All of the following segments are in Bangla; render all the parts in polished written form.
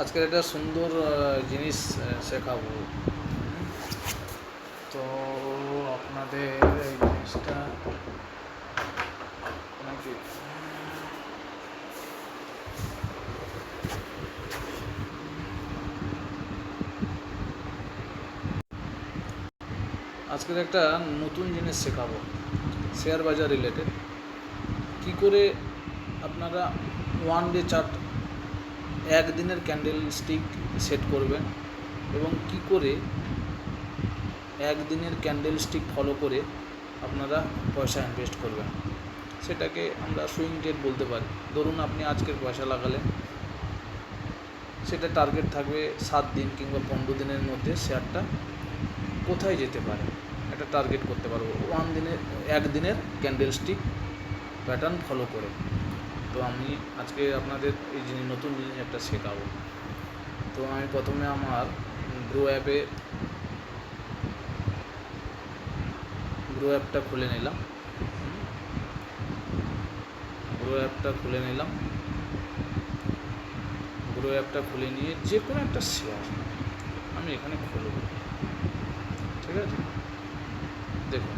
আজকের একটা সুন্দর জিনিস শেখাবো। তো আপনাদের এই জিনিসটা নাকি আজকের একটা নতুন জিনিস শেখাবো, শেয়ার বাজার রিলেটেড। কি করে আপনারা ওয়ান ডে চার্ট একদিনের ক্যান্ডেল স্টিক সেট করবেন এবং কি করে একদিনের ক্যান্ডেল স্টিক ফলো করে আপনারা পয়সা ইনভেস্ট করবেন, সেটাকে আমরা সুইং ট্রেড বলতে পারি। ধরুন আপনি আজকের পয়সা লাগালেন, সেটা টার্গেট থাকবে 7 দিন কিংবা 15 দিনের মধ্যে শেয়ারটা কোথায় যেতে পারে, একটা টার্গেট করতে পারবো একদিনের ক্যান্ডেল স্টিক প্যাটার্ন ফলো করে। তো আমি আজকে আপনাদের এই নতুন জিনিস একটা শেখাবো। তো আমি প্রথমে আমার গ্রো অ্যাপটা খুলে নিলাম। গ্রো অ্যাপটা খুলে নিয়ে যে কোনো একটা শেয়ার আমি এখানে খুলব। ঠিক আছে, দেখুন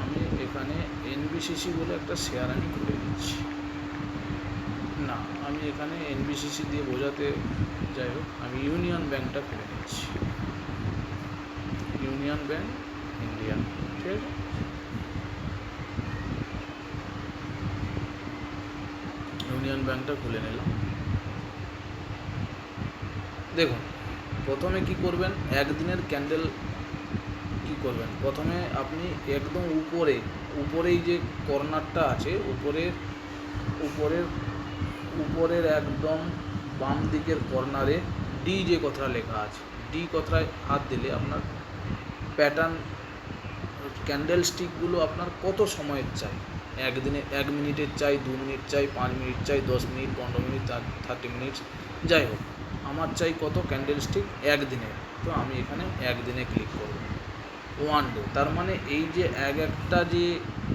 আমি এখানে এনবিসিসি বলে একটা শেয়ার আমি খুলে নিচ্ছি। না, আমি এখানে এনবিসিসি দিয়ে বোঝাতে, যাই হোক, আমি ইউনিয়ন ব্যাংকটা খুলে নিচ্ছি। Union bank India. ঠিক আছে, ইউনিয়ন ব্যাংকটা খুলে নিলাম। দেখুন প্রথমে কি করবেন, একদিনের ক্যান্ডেল কি করবেন, প্রথমে আপনি একদম উপরেই যে কর্নারটা আছে, উপরের একদম বাম দিকের কর্নারে ডি যে কথাটা লেখা আছে, ডি কথায় হাত দিলে আপনার প্যাটার্ন ক্যান্ডেল স্টিকগুলো আপনার কত সময়ের চাই, একদিনে 1 মিনিটের চাই, 2 মিনিট চাই, 5 মিনিট চাই, 10 মিনিট, 15 মিনিট, 30 মিনিট, যাই হোক আমার চাই কত ক্যান্ডেল স্টিক একদিনের। তো আমি এখানে একদিনে ক্লিক করব। ওয়ান ডে, তার মানে এই যে একটা যে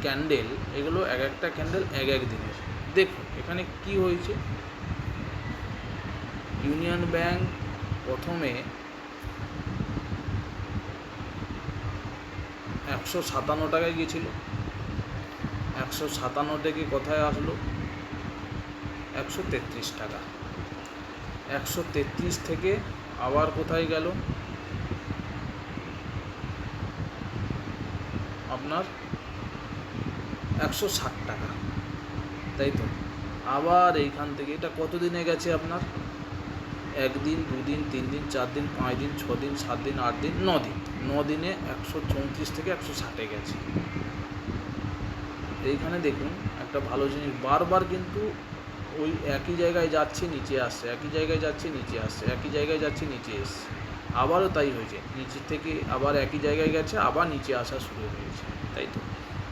ক্যান্ডেল, এগুলো একটা ক্যান্ডেল এক দিনের। দেখুন এখানে কি হয়েছে, ইউনিয়ন ব্যাংক প্রথমে 157 টাকায় গিয়েছিল, 157 থেকে কোথায় আসলো 133 টাকা, 133 থেকে আবার কোথায় গেল আপনার 160 টাকা, তাই তো। আবার এইখান থেকে এটা কত দিনে গেছে আপনার, 1 দিন, 2 দিন, 3 দিন, 4 দিন, 5 দিন, 6 দিন, 7 দিন, 8 দিন, 9 দিন, 9 দিনে 134 থেকে 160 গেছে। এইখানে দেখুন একটা ভালো জিনিস, বারবার কিন্তু ওই একই জায়গায় যাচ্ছে নিচে আসছে, একই জায়গায় যাচ্ছে নিচে আসছে, একই জায়গায় যাচ্ছে নিচে এসছে, আবারও তাই হয়েছে, নিচের থেকে আবার একই জায়গায় গেছে, আবার নিচে আসা শুরু হয়েছে, তাই তো।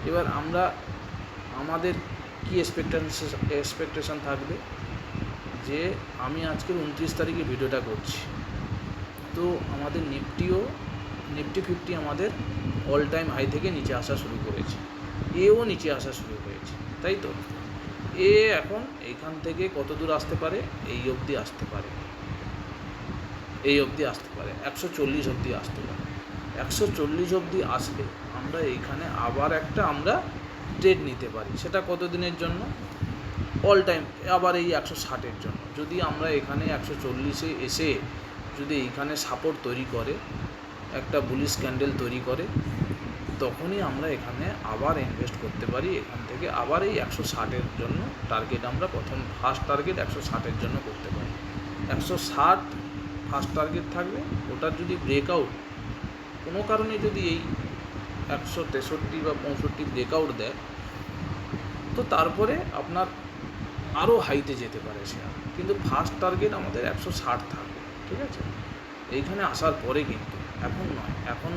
এবার আমাদের কি এক্সপেকটেশন থাকবে, যে আমি আজকের 29 তারিখে ভিডিওটা করছি, তো আমাদের নিফটি 50 আমাদের অল টাইম হাই থেকে নিচে আসা শুরু করেছে, এও নিচে আসা শুরু হয়েছে, তাই তো। এখন এইখান থেকে কত দূর আসতে পারে, এই অবধি আসতে পারে, 140 অবধি আসতে পারে। 140 অবধি আসলে আমরা এইখানে আবার আমরা ট্রেড নিতে পারি, সেটা কত দিনের জন্য, অল টাইম, আবার এই 160-এর জন্য। যদি আমরা এখানে 140-এ এসে যদি এইখানে সাপোর্ট তৈরি করে, একটা বুলিশ ক্যান্ডেল তৈরি করে, তখনই আমরা এখানে আবার ইনভেস্ট করতে পারি। এখান থেকে আবার এই 160-এর জন্য টার্গেট, আমরা ফার্স্ট টার্গেট 160-এর জন্য করতে পারি। 160 ফার্স্ট টার্গেট থাকবে, ওটার যদি ব্রেকআউট কোনো কারণে যদি এই 163 বা 65 ব্রেকআউট দেয়, তো তারপরে আপনার আরও হাইতে যেতে পারে শেয়ার, কিন্তু ফার্স্ট টার্গেট আমাদের 160 থাকবে। ঠিক আছে, এইখানে আসার পরে কিন্তু এখন নয়, এখন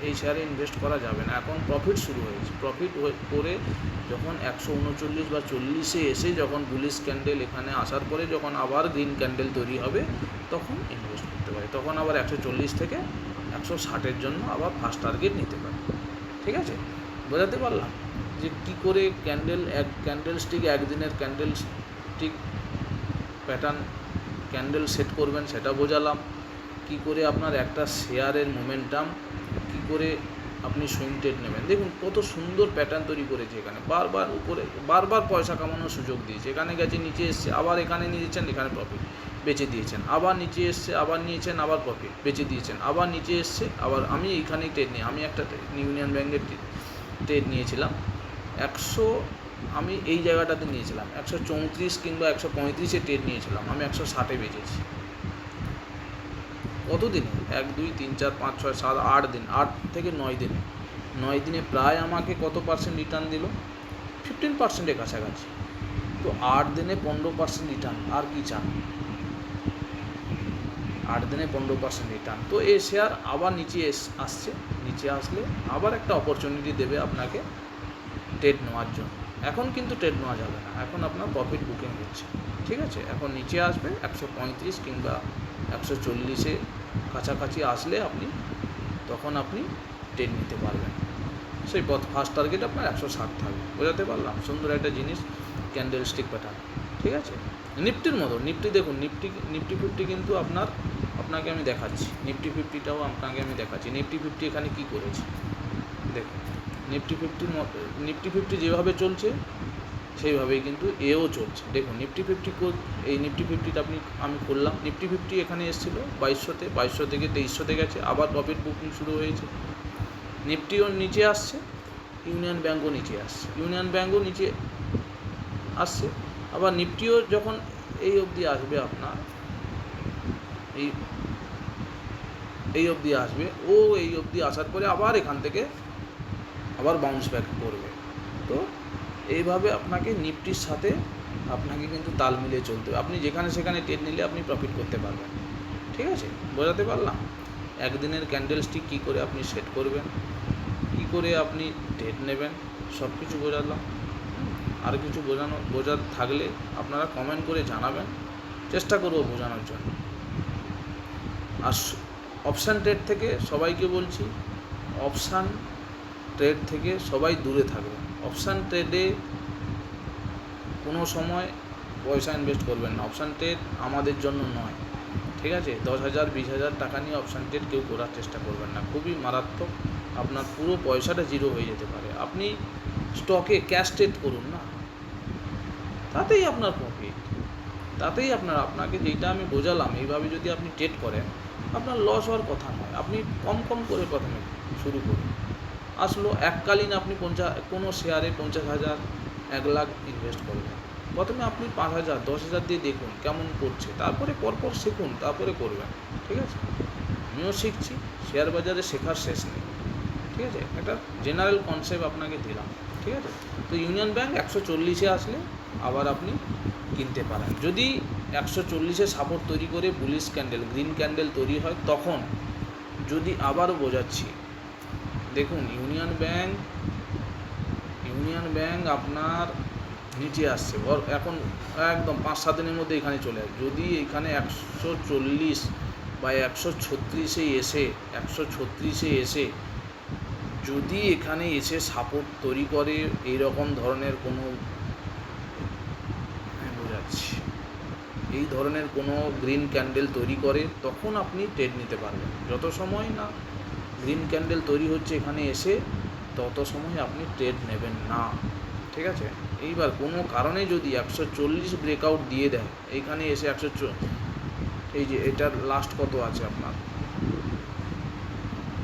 এই শেয়ারে ইনভেস্ট করা যাবে না, এখন প্রফিট শুরু হয়েছে। প্রফিট করে যখন 139 বা 40-এ এসে যখন বুলিশ ক্যান্ডেল এখানে আসার পরে যখন আবার গ্রিন ক্যান্ডেল তৈরি হবে, তখন ইনভেস্ট করতে পারে, তখন আবার 140 থেকে 160-এর জন্য আবার ফার্স্ট টার্গেট নিতে পারে। ঠিক আছে, বোঝাতে পারলাম যে কী করে ক্যান্ডেল স্টিক একদিনের candle stick pattern candle set করবেন সেটা বোঝালাম, কি করে আপনার একটা শেয়ারের মোমেন্টাম, কি করে আপনি সুইং ট্রেড নেবেন। দেখুন কত সুন্দর প্যাটার্ন তৈরি করেছে, এখানে বারবার উপরে বারবার পয়সা কামানোর সুযোগ দিয়েছে, এখানে গেছে নিচে এসছে, আবার এখানে নিয়েছেন, এখানে প্রফিট বেচে দিয়েছেন, আবার নিচে এসছে, আবার নিয়েছেন, আবার প্রফিট বেচে দিয়েছেন, আবার নিচে এসছে, আবার আমি এইখানেই ট্রেড নিই, আমি একটা ইউনিয়ন ব্যাংকের ট্রেড নিয়েছিলাম 100, আমি এই জায়গাটাতে নিয়েছিলাম 134 কিংবা 135-এ ট্রেড নিয়েছিলাম, আমি 160-এ বেচেছি। কতদিনে? 1 2 3 4 5 6 7 8 দিন, 8 থেকে 9 দিনে, 9 দিনে প্রায় আমাকে কত পার্সেন্ট রিটার্ন দিল? 15%-এর কাছাকাছি। তো 8 দিনে 15% রিটার্ন, আর কি চান? 8 দিনে 15% রিটার্ন। তো এই শেয়ার আবার নিচে আসছে, নিচে আসলে আবার একটা অপরচুনিটি দেবে আপনাকে ট্রেড নেওয়ার জন্য। এখন কিন্তু ট্রেড নেওয়া যাবে না, এখন আপনার প্রফিট বুকিং হচ্ছে, ঠিক আছে? এখন নিচে আসবে 135 কিংবা 140-এ কাছাকাছি আসলে তখন আপনি ট্রেড নিতে পারবেন। সেই ফার্স্ট টার্গেট আপনার 160 থাকবে। বোঝাতে পারলাম? সুন্দর একটা জিনিস, ক্যান্ডেল স্টিক প্যাটার্ন, ঠিক আছে? নিফটির মতো, নিফটি দেখুন, নিফটি 50 কিন্তু আপনাকে আমি দেখাচ্ছি, নিফটি 50টাও আপনাকে আমি দেখাচ্ছি। নিফটি 50 এখানে কী করেছে দেখুন, নিফটি 50-র মতো, নিফটি 50 যেভাবে চলছে সেইভাবেই কিন্তু এও চলছে। দেখুন নিফটি 50, এই নিফটি 50টা আমি করলাম, নিফটি 50 এখানে এসেছিলো 2200-তে, 2200 থেকে 2300-তে গেছে, আবার প্রফিট বুকিং শুরু হয়েছে। নিফটিও নিচে আসছে, ইউনিয়ন ব্যাঙ্কও নিচে আসছে, ইউনিয়ন ব্যাঙ্কও নিচে আসছে, আবার নিফটিও যখন এই অবধি আসবে আপনার, এই অবধি আসবে, এই অবধি আসার পরে আবার এখান থেকে আবার বাউন্স ব্যাক করবে। তো এইভাবে আপনাকে নিফটির সাথে আপনাকে কিন্তু তাল মিলিয়ে চলতে হবে। আপনি যেখানে সেখানে ট্রেড নিলে আপনি প্রফিট করতে পারবেন, ঠিক আছে? বোঝাতে পারলাম? একদিনের ক্যান্ডেল স্টিক কী করে আপনি সেট করবেন, কী করে আপনি ট্রেড নেবেন, সব কিছু বোঝালাম। আর কিছু বোঝার থাকলে আপনারা কমেন্ট করে জানাবেন, চেষ্টা করব বোঝানোর জন্য। আর অপশান ট্রেড থেকে সবাইকে বলছি, অপশান ট্রেড থেকে সবাই দূরে থাকবেন। অপশান ট্রেডে কোনো সময় পয়সা ইনভেস্ট করবেন না, অপশান ট্রেড আমাদের জন্য নয়, ঠিক আছে? 10,000 20,000 টাকা নিয়ে অপশান ট্রেড কেউ করার চেষ্টা করবেন না, খুবই মারাত্মক, আপনার পুরো পয়সাটা জিরো হয়ে যেতে পারে। আপনি স্টকে ক্যাশ ট্রেড করুন না, তাতেই আপনার প্রফিট, তাতেই আপনাকে যেটা আমি বোঝালাম, এইভাবে যদি আপনি ট্রেড করেন আপনার লস হওয়ার কথা নয়। আপনি কম কম করে প্রথমে শুরু করুন, আসলো এককালীন আপনি কোনো শেয়ারে 50,000 1 লাখ ইনভেস্ট করবেন। প্রথমে আপনি 5,000 10,000 দিয়ে দেখুন কেমন করছে, তারপরে পরপর শিখুন, তারপরে করবেন, ঠিক আছে? আমিও শিখছি, শেয়ার বাজারে শেখার শেষ নেই, ঠিক আছে? একটা জেনারেল কনসেপ্ট আপনাকে দিলাম, ঠিক আছে? তো ইউনিয়ন ব্যাংক 140-এ আসলে আবার আপনি কিনতে পারেন। যদি 140-এ সাপোর্ট তৈরি করে বুলিশ ক্যান্ডেল, গ্রিন ক্যান্ডেল তৈরি হয়, তখন যদি আবারও বোঝাচ্ছি, দেখুন ইউনিয়ন ব্যাংক আপনার নিচে আসছে, এখন একদম 5-7 দিনের মধ্যে এখানে চলে আসে। যদি এখানে 140 বা 136-এ এসে যদি এখানে এসে সাপোর্ট তৈরি করে, এইরকম ধরনের কোনো, বোঝাচ্ছি, এই ধরনের কোনো গ্রিন ক্যান্ডেল তৈরি করে, তখন আপনি ট্রেড নিতে পারবেন। যত সময় না গ্রিন ক্যান্ডেল তৈরি হচ্ছে এখানে এসে, তত সময় আপনি ট্রেড নেবেন না, ঠিক আছে? এইবার কোনো কারণে যদি 140 ব্রেকআউট দিয়ে দেয়, এইখানে এসে এই যে এটার লাস্ট কত আছে আপনার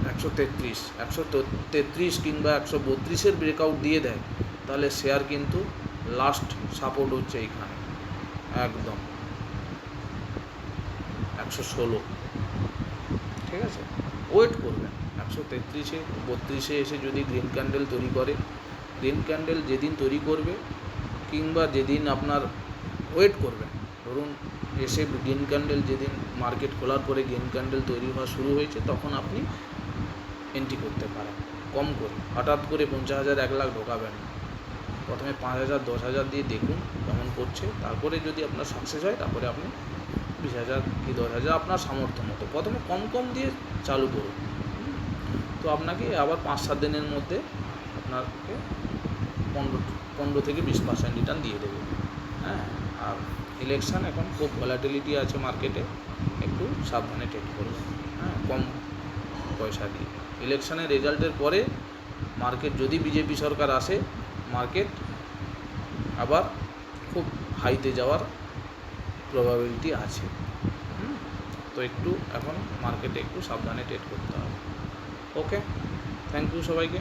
133 কিংবা 132-এর ব্রেকআউট দিয়ে দেয়, তাহলে শেয়ার কিন্তু লাস্ট সাপোর্ট হচ্ছে এইখানে একদম 116, ঠিক আছে? ওয়েট করবেন, 133-এ 32-এ এসে যদি গ্রিন ক্যান্ডেল তৈরি করে, গ্রিন ক্যান্ডেল যেদিন তৈরি করবে কিংবা যেদিন আপনার ওয়েট করবেন, ধরুন এসে গ্রিন ক্যান্ডেল যেদিন মার্কেট খোলার পরে গ্রিন ক্যান্ডেল তৈরি হওয়া শুরু হয়েছে, তখন আপনি এন্ট্রি করতে পারেন কম করে। হঠাৎ করে 50,000 1 লাখ ঢোকাবেন না, প্রথমে 5,000 10,000 দিয়ে দেখুন কেমন করছে, তারপরে যদি আপনার সাকসেস হয় তারপরে আপনি 20,000 কি 10,000 আপনার সামর্থ্য মতো প্রথমে কম কম দিয়ে চালু করুন। তো আপনাকে আবার 5-7 দিনের মধ্যে আপনাকে 15 থেকে 20% রিটার্ন দিয়ে দেবে, হ্যাঁ? আর ইলেকশান এখন খুব ভলাটিলিটি আছে মার্কেটে, একটু সাবধানে ট্রেড করবে, হ্যাঁ, কম পয়সা দিয়ে। ইলেকশানের রেজাল্টের পরে মার্কেট যদি বিজেপি সরকার আসে, মার্কেট আবার খুব হাইতে যাওয়ার প্রবাবিলিটি আছে। তো একটু এখন মার্কেটে একটু সাবধানে ট্রেড করতে হবে। ওকে, থ্যাংক ইউ সবাইকে।